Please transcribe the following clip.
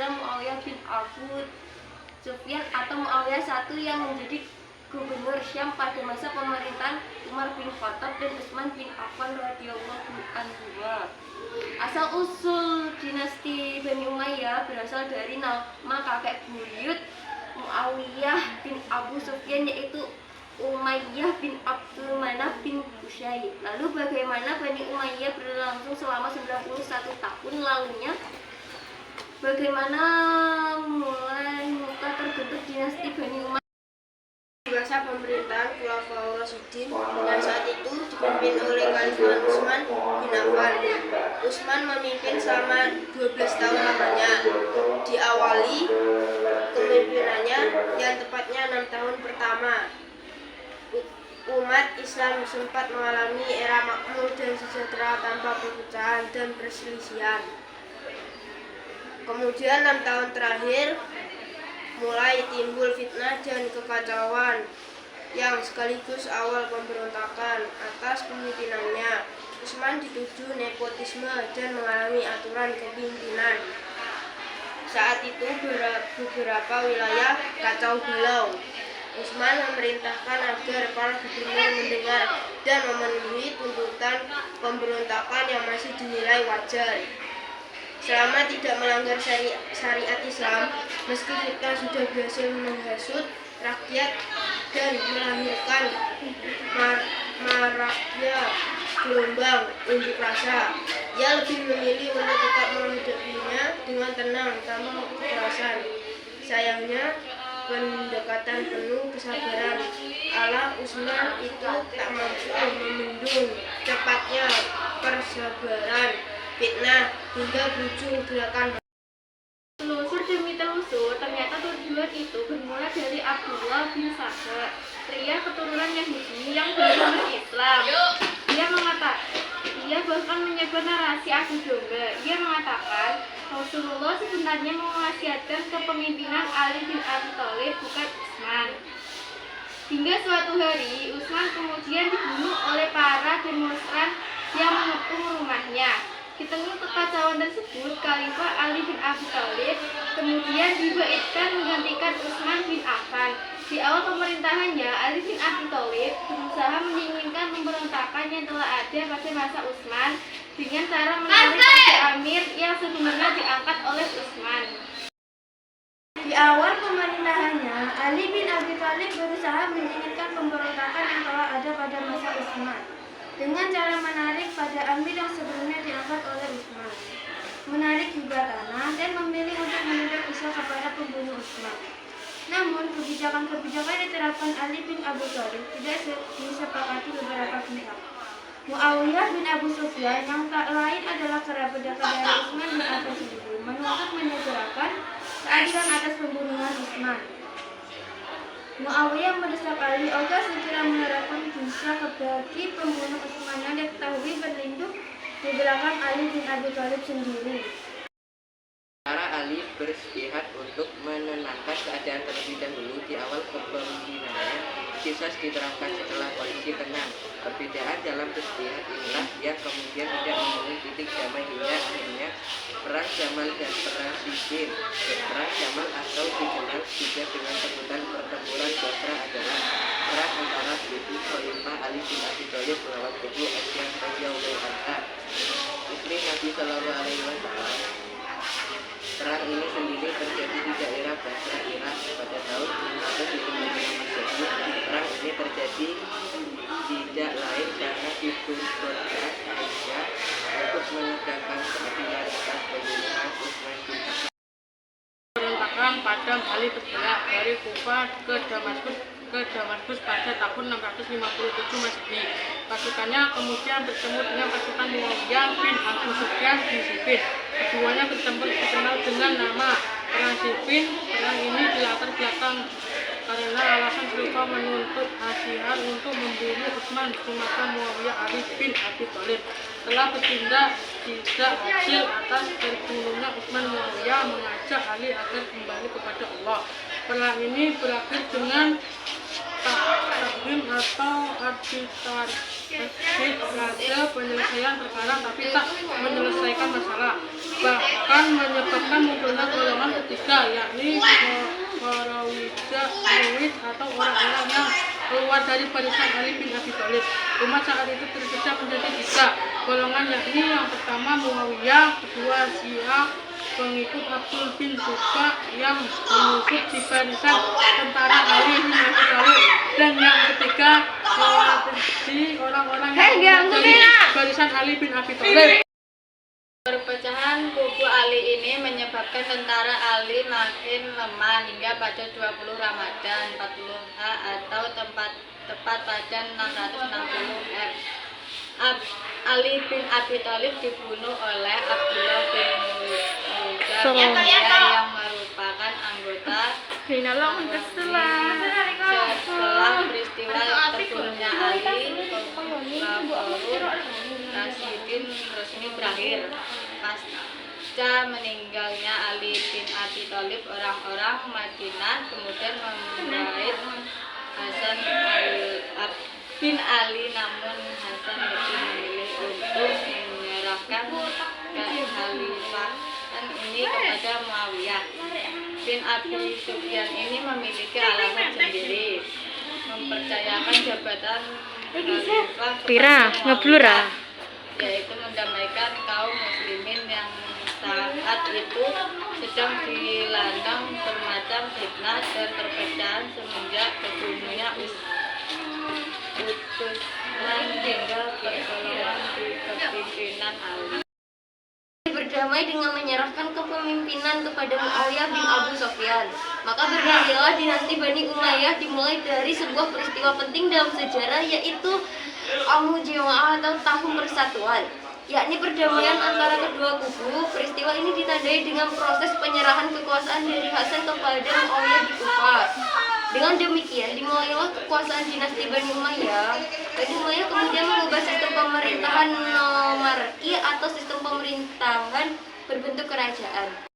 adalah Muawiyah bin Abu Sufyan atau Muawiyah I yang menjadi gubernur Syam pada masa pemerintahan Umar bin Khattab dan Utsman bin Affan radhiyallahu anhuma. Asal usul dinasti Bani Umayyah berasal dari nama kakek buyut Muawiyah bin Abu Sufyan, yaitu Umayyah bin Abdul Manaf bin Qusay. Lalu bagaimana Bani Umayyah berlangsung selama 91 tahun lalunya? Bagaimana mulai terbentuk dinasti Bani Umayyah? Masa pemerintahan Khulafaur Rasyidin yang saat itu dipimpin oleh Khalifah Utsman bin Affan. Utsman memimpin selama 12 tahun lamanya. Diawali kepemimpinannya yang tepatnya 6 tahun pertama. Umat Islam sempat mengalami era makmur dan sejahtera tanpa perpecahan dan perselisihan. Kemudian 6 tahun terakhir mulai timbul fitnah dan kekacauan yang sekaligus awal pemberontakan atas pemimpinannya. Utsman dituduh nepotisme dan mengalami aturan kepemimpinan. Saat itu beberapa wilayah kacau balau. Utsman memerintahkan agar para gubernur mendengar dan memenuhi tuntutan pemberontakan yang masih dinilai wajar. Selama tidak melanggar syariat Islam, meski fitnah sudah berhasil menghasut rakyat dan melahirkan maraknya gelombang unjuk rasa, ia lebih memilih untuk tetap menghadapinya dengan tenang tanpa kekerasan. Sayangnya, pendekatan penuh kesabaran ala Utsman itu tak mampu membendung cepatnya persebaran fitnah hingga berujung gerakan. Telusur demi telusur, ternyata tujuan itu bermula dari Abdullah bin Saba, pria keturunan Yahudi yang baru berislam. Dia bahkan menyebar narasi adu domba. Dia mengatakan Rasulullah sebenarnya mewasiatkan kepemimpinan Ali bin Abi Thalib, bukan Utsman. Hingga suatu hari, Utsman kemudian dibunuh oleh para demonstran yang mengepung rumahnya. Di tengah kekacauan tersebut, Khalifah Ali bin Abi Thalib kemudian dibaitkan menggantikan Utsman bin Affan. Di awal pemerintahannya, Ali bin Abi Thalib berusaha mendinginkan pemberontakan yang telah ada pada masa Utsman dengan cara menarik Raja Amir yang sebenarnya diangkat oleh Utsman. Di awal pemerintahannya, Ali bin Abi Thalib berusaha mendinginkan pemberontakan yang telah ada pada masa Utsman dengan cara menarik pada Amir yang sebelumnya diangkat oleh Utsman, menarik hibah tanah, dan memilih untuk menunjuk pisau kepada pembunuh Utsman. Namun, kebijakan-kebijakan yang diterapkan Ali bin Abi Thalib tidak disepakati beberapa pihak. Muawiyah bin Abu Sufyan yang tak lain adalah kerabat dekat dari Utsman bin Affan sendiri menuntut menyegerakan keadilan atas pembunuhan Utsman. Muawiyah mendesak Ali agar segera menerapkan kisah bagi pembunuh Utsman yang diketahui berlindung di belakang Ali bin Abi Thalib sendiri. Para Ali beristihad untuk menenangkan keadaan terlebih dahulu. Di awal kepemimpinannya, kisah diterapkan setelah kondisi tenang. Perbedaan dalam istihad inilah yang kemudian tidak menemui titik damai hingga akhirnya perang Jamal dan perang Siffin. Perang Jamal atau dikenal juga dengan sebutan pertempuran Basra adalah perang antara kubu Khalifah Ali bin Abi Thalib melawan kubu Aisyah radhiyallahu anha, istri Nabi Shallallahu Alaihi Wasallam. Perang ini sendiri terjadi di daerah Basra, Irak pada tahun 555 Masehi. Perang ini terjadi tidak lain karena dituntutkan Aisyah untuk menegakkan keadilan atas pembunuhan Utsman bin Affan. Pemberontakan padam Ali bergerak dari Kufah ke Damaskus pada tahun 657 Masehi. Pasukannya kemudian bertemu dengan pasukan Muawiyah bin Abu Sufyan di Siffin. Keduanya bertempur dikenal dengan nama Perang Siffin. Perang ini dilatar belakang karena alasan Khalifah menuntut Asy'ar untuk membunuh Utsman, maka Muawiyah Ali bin Abi Thalib telah bertindak tidak adil atas terbunuhnya Utsman. Muawiyah mengajak Ali agar kembali kepada Allah. Perang ini berakhir dengan hakim atau arbitrase pada penyelesaian perkara tapi tak menyelesaikan masalah, bahkan menyebabkan munculnya golongan ketiga, yakni Khawarij atau orang-orang yang keluar dari barisan Ali bin Abi Thalib. Umat saat itu terpecah menjadi tiga golongan, yakni yang pertama Muawiyah, kedua Syiah pengikut Abdul bin Jubah yang menyusup di barisan tentara Ali bin Abi Thalib, dan yang ketiga Khawarij, orang-orang yang keluar dari barisan Ali bin Abi Thalib. Perpecahan kubu Ali ini menyebabkan tentara Ali makin lemah hingga pada 20 Ramadan 40H atau tepat pada 660 M. Ali bin Abi Thalib dibunuh oleh Abdullah bin Mughirah yang merupakan anggota setelah peristiwa terbunuhnya Ali, Khulafaur Rasyidin resmi berakhir. Pasca meninggalnya Ali bin Abi Thalib, orang-orang Madinah kemudian membait Hasan bin Ali, namun Hasan lebih memilih untuk menyerahkan kekhalifahan ini kepada Muawiyah bin Abi Sufyan. Ini memiliki alasan sendiri, mempercayakan jabatan khalifah kepada Muawiyah, yaitu mendamaikan kaum muslimin yang saat itu sedang dilanda bermacam fitnah dan perpecahan semenjak terbunuhnya Utsman hingga pertolongan di kepemimpinan Ali. Berdamai dengan menyerahkan kepemimpinan kepada Muawiyah bin Abu Sufyan. Maka berdirilah dinasti Bani Umayyah dimulai dari sebuah peristiwa penting dalam sejarah, yaitu Al-Mujawa'ah atau Tahun Persatuan, yakni perdamaian antara kedua kubu. Peristiwa ini ditandai dengan proses penyerahan kekuasaan dari Hasan kepada Muawiyah di Kufah. Dengan demikian dimulailah kekuasaan dinasti Bani Umayyah. Bani Umayyah kemudian mengubah sistem pemerintahan monarki atau sistem pemerintahan berbentuk kerajaan.